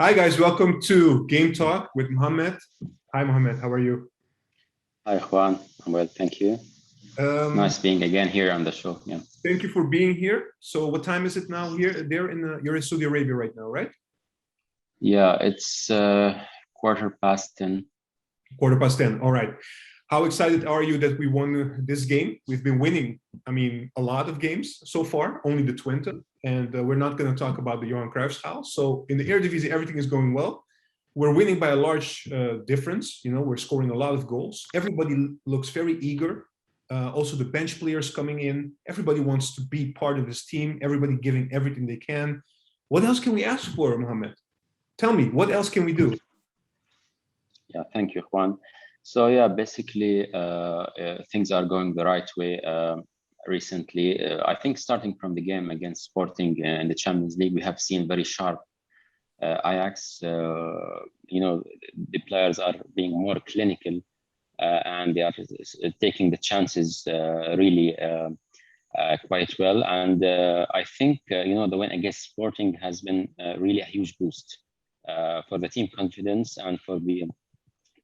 Hi guys, welcome to Game Talk with Mohammad. Hi Mohammad, how are you? Hi Juan, I'm well, thank you. Nice being again here on the show. Yeah. Thank you for being here. So what time is it now here? You're in Saudi Arabia right now, right? Yeah, it's 10:15. 10:15. All right. How excited are you that we won this game? We've been winning, a lot of games so far, only the 20. And we're not going to talk about the Johan Cruijffschaal. So in the eredivisie, everything is going well. We're winning by a large difference. We're scoring a lot of goals. Everybody looks very eager. Also, the bench players coming in. Everybody wants to be part of this team. Everybody giving everything they can. What else can we ask for, Mohammad? Tell me, what else can we do? Yeah, thank you, Juan. So yeah, basically things are going the right way recently. I think starting from the game against Sporting in the Champions League, we have seen very sharp Ajax. The players are being more clinical and they are taking the chances really quite well. And I think, the win against Sporting has been really a huge boost for the team confidence and for the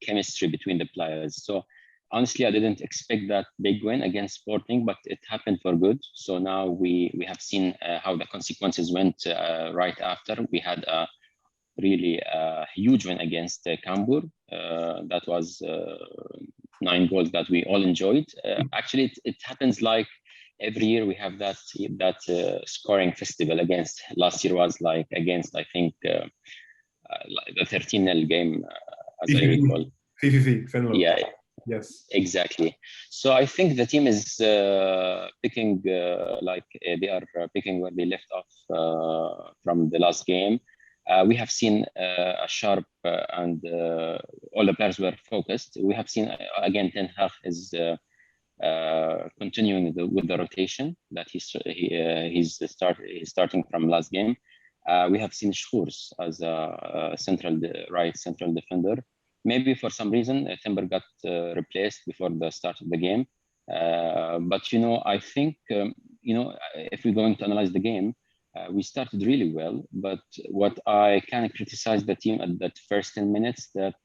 chemistry between the players. So honestly, I didn't expect that big win against Sporting, but it happened for good. So now we have seen how the consequences went right after. We had a really huge win against Cambur. That was 9 goals that we all enjoyed. Actually, it happens like every year we have that scoring festival against. Last year was like against, I think, like the 13-0 game, as I recall. Venlo. Yeah. Yes. Exactly. So I think the team is picking they are picking where they left off from the last game. We have seen a sharp and all the players were focused. We have seen again Ten Hag is continuing with the rotation that he's starting from last game. We have seen Schurz as a right central defender. Maybe for some reason Timber got replaced before the start of the game. But I think if we're going to analyze the game, we started really well. But what I can criticize the team at that first 10 minutes that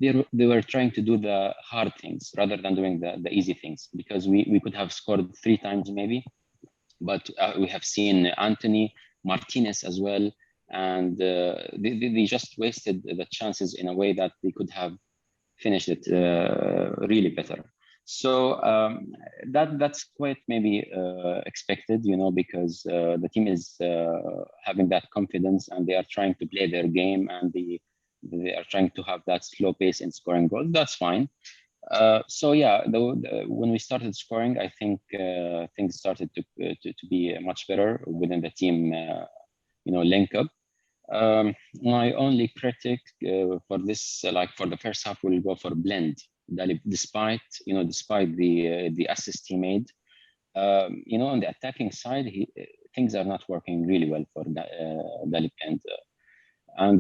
they were trying to do the hard things rather than doing the easy things, because we could have scored 3 times maybe, but we have seen Anthony Martinez as well. And they just wasted the chances in a way that they could have finished it really better. So that's quite maybe expected, because the team is having that confidence and they are trying to play their game and they are trying to have that slow pace in scoring goals. That's fine. So yeah, when we started scoring, I think things started to be much better within the team. Link up. My only critic for this, for the first half, will go for Blend. Despite the assist he made, on the attacking side, things are not working really well for Dalip Blend, and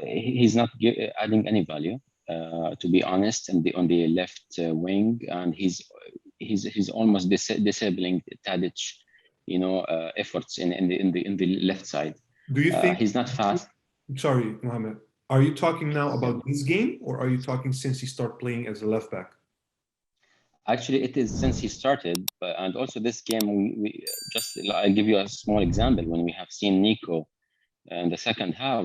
he's not adding any value, to be honest, on the left wing, and he's almost disabling Tadic efforts in the left side. Do you think he's not fast? Sorry, Mohammad. Are you talking now about this game, or are you talking since he started playing as a left back? Actually, it is since he started, and also this game. We just I'll give you a small example. When we have seen Nico in the second half,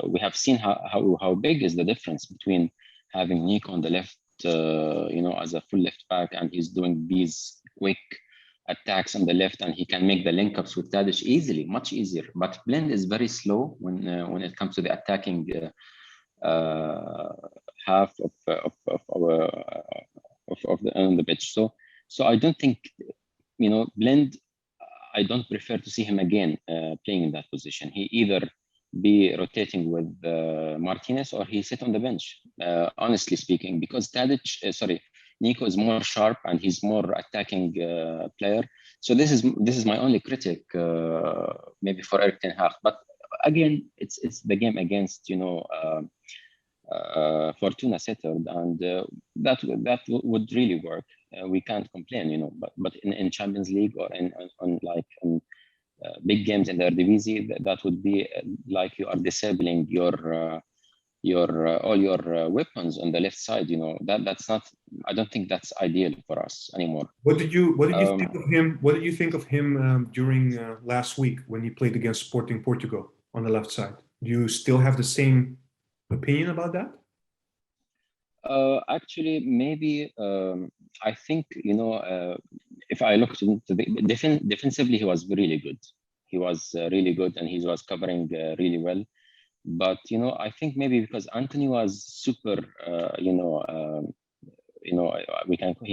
we have seen how big is the difference between having Nico on the left, as a full left back, and he's doing these quick attacks on the left, and he can make the link-ups with Tadic easily, much easier. But Blend is very slow when it comes to the attacking half of the pitch. So I don't think Blend. I don't prefer to see him again playing in that position. He either be rotating with Martinez or he sit on the bench. Honestly speaking, because Nico is more sharp and he's more attacking player. So this is my only critic, maybe for Erik ten Hag. But again, it's the game against Fortuna settled, and that would really work. We can't complain, but in Champions League or in big games in the eredivisie, that would be like you are disabling all your weapons on the left side. That's not. I don't think that's ideal for us anymore. What did you think of him? What did you think of him during last week when he played against Sporting Portugal on the left side? Do you still have the same opinion about that? Actually, maybe I think if I looked into the defensively, he was really good. He was really good, and he was covering really well. But I think maybe because Anthony was super, he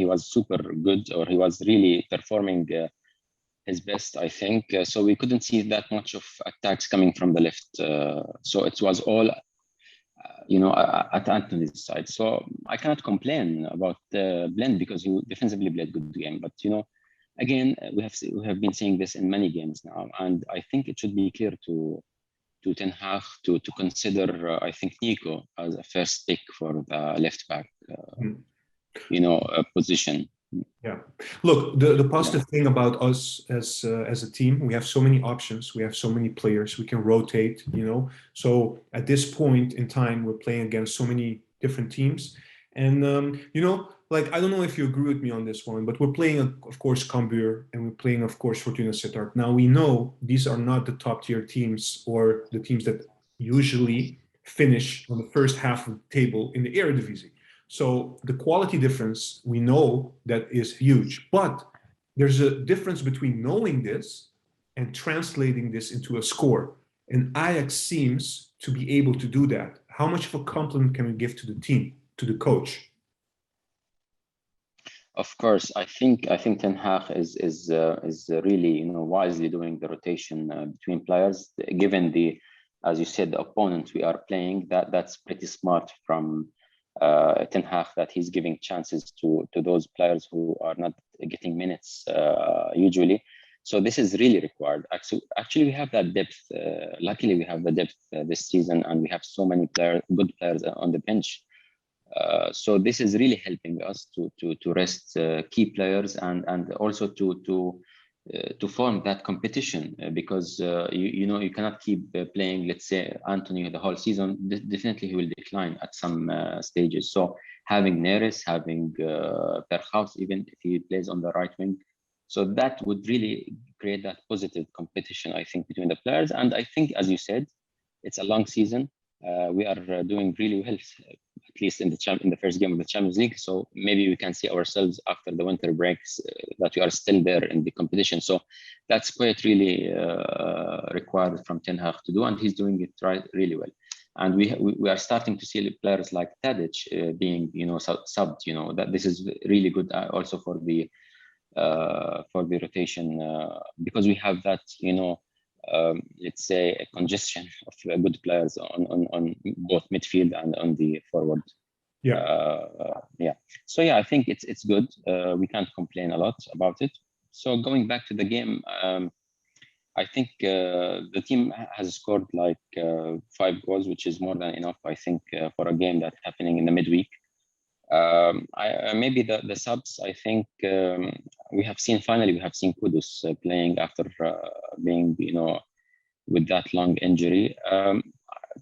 was super good, or he was really performing his best, I think. So we couldn't see that much of attacks coming from the left. So it was all at Anthony's side. So I cannot complain about Blend because he defensively played a good game. But again, we have been saying this in many games now, and I think it should be clear to Ten Hag to consider, I think, Nico as a first pick for the left back, position. Yeah. Look, the positive thing about us as a team, we have so many options. We have so many players. We can rotate. So at this point in time, we're playing against so many different teams, and like, I don't know if you agree with me on this one, but we're playing, of course, Cambuur, and we're playing, of course, Fortuna Sittard. Now, we know these are not the top tier teams or the teams that usually finish on the first half of the table in the eredivisie. So the quality difference, we know that is huge, but there's a difference between knowing this and translating this into a score. And Ajax seems to be able to do that. How much of a compliment can we give to the team, to the coach? Of course, I think Ten Hag is really wisely doing the rotation between players, given as you said, the opponent we are playing. That's pretty smart from Ten Hag, that he's giving chances to those players who are not getting minutes usually. So this is really required. Actually, we have that depth. Luckily, we have the depth this season, and we have so many good players on the bench. So this is really helping us to rest key players and also to form that competition, because you cannot keep playing, let's say, Anthony the whole season. Definitely he will decline at some stages. So having Neres, having Perhaps, even if he plays on the right wing, so that would really create that positive competition, I think, between the players. And I think, as you said, it's a long season. We are doing really well, at least in the first game of the Champions League. So maybe we can see ourselves after the winter breaks that we are still there in the competition. So that's quite really required from Ten Hag to do, and he's doing it really well. And we are starting to see players like Tadic being subbed. That this is really good also for the rotation, because we have that let's say a congestion of good players on both midfield and on the forward. So I think it's good. We can't complain a lot about it. So going back to the game, I think the team has scored like 5 goals, which is more than enough, I think, for a game that's happening in the midweek. Maybe the subs, I think we have seen Kudus playing after being with that long injury.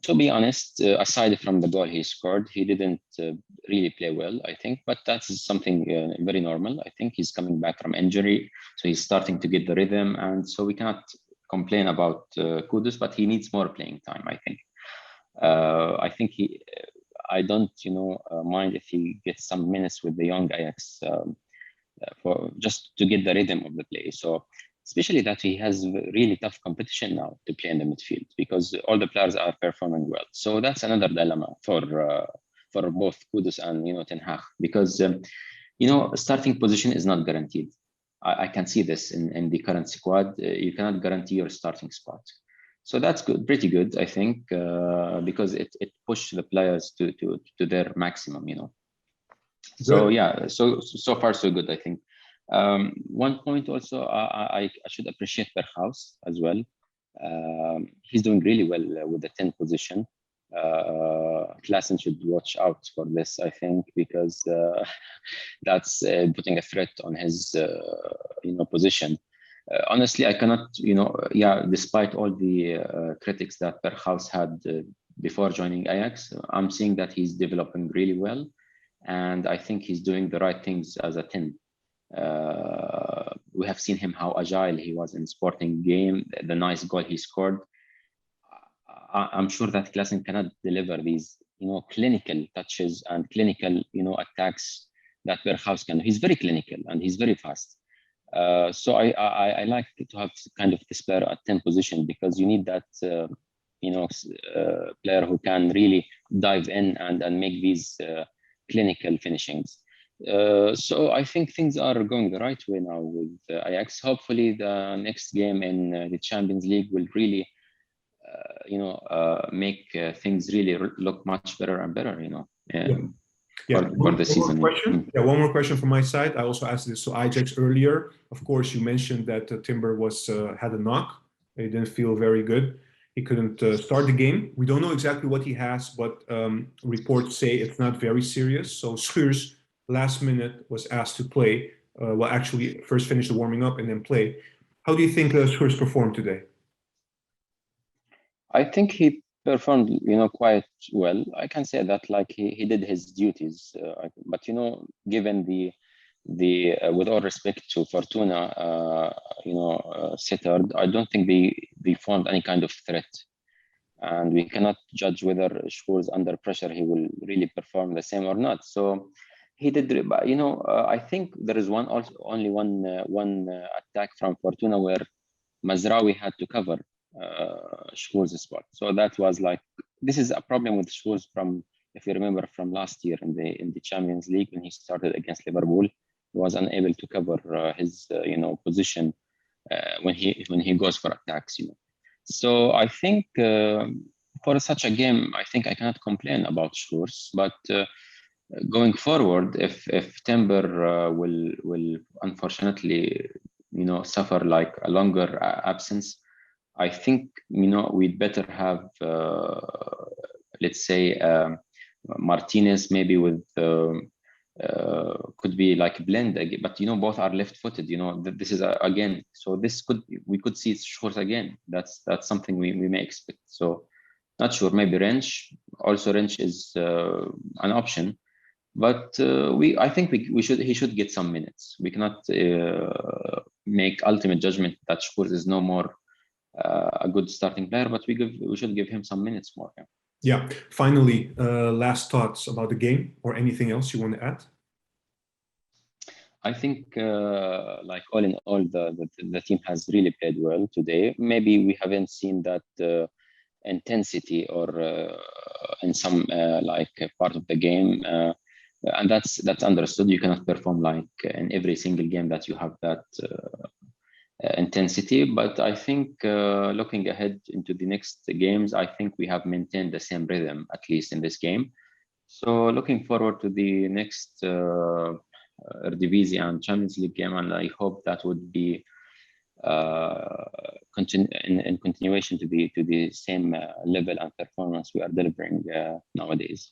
To be honest, aside from the goal he scored, he didn't really play well, I think, but that's something very normal. I think he's coming back from injury, so he's starting to get the rhythm, and so we cannot complain about Kudus, but he needs more playing time, I think. I don't mind if he gets some minutes with the young Ajax for just to get the rhythm of the play. So especially that he has really tough competition now to play in the midfield, because all the players are performing well. So that's another dilemma for both Kudus and Ten Hag, because starting position is not guaranteed. I can see this in the current squad. You cannot guarantee your starting spot. So that's good, pretty good, I think, because it pushed the players to their maximum, So yeah, so far so good, I think. One point also, I should appreciate Berghaus as well. He's doing really well with the 10 position. Klaassen should watch out for this, I think, because that's putting a threat on his position. Honestly, I cannot, despite all the critics that Berghaus had before joining Ajax, I'm seeing that he's developing really well. And I think he's doing the right things as a 10. We have seen him how agile he was in Sporting game, the nice goal he scored. I'm sure that Klaassen cannot deliver these, clinical touches and clinical, attacks that Berghaus can. He's very clinical and he's very fast. So I like to have kind of this player at 10 position, because you need that, player who can really dive in and make these clinical finishings. So I think things are going the right way now with Ajax. Hopefully the next game in the Champions League will really, make things really look much better and better, for the season. One more question from my side. I also asked this to Ajax earlier. Of course, you mentioned that Timber had a knock. He didn't feel very good. He couldn't start the game. We don't know exactly what he has, but reports say it's not very serious. So Schuurs, last minute, was asked to play. Actually, first finish the warming up and then play. How do you think Schuurs performed today? I think he performed, quite well. I can say that, like, he did his duties. But given the with all respect to Fortuna, setter, I don't think they formed any kind of threat, and we cannot judge whether Schuurs under pressure he will really perform the same or not. So he did, but I think there is only one attack from Fortuna where Mazraoui had to cover Schuurs' spot. So that was like, this is a problem with Schuurs from, if you remember, from last year in the Champions League when he started against Liverpool. He was unable to cover his position when he goes for attacks. So I think for such a game, I think I cannot complain about Schuurs. But going forward, if Timber will unfortunately suffer like a longer absence, I think we'd better have let's say Martinez maybe with could be like a blend again, but both are left-footed. This is again, so we could see Schuurs again. That's something we may expect. So not sure, maybe Rensch. Also Rensch is an option, but I think he should get some minutes. We cannot make ultimate judgment that Schuurs is no more a good starting player, but we should give him some minutes more. Yeah. Finally, last thoughts about the game or anything else you want to add? I think, like all in all, the team has really played well today. Maybe we haven't seen that intensity or in some like part of the game, and that's understood. You cannot perform like in every single game that you have that intensity. But I think looking ahead into the next games, I think we have maintained the same rhythm, at least in this game. So looking forward to the next eredivisie and Champions League game, and I hope that would be in continuation to the same level and performance we are delivering nowadays.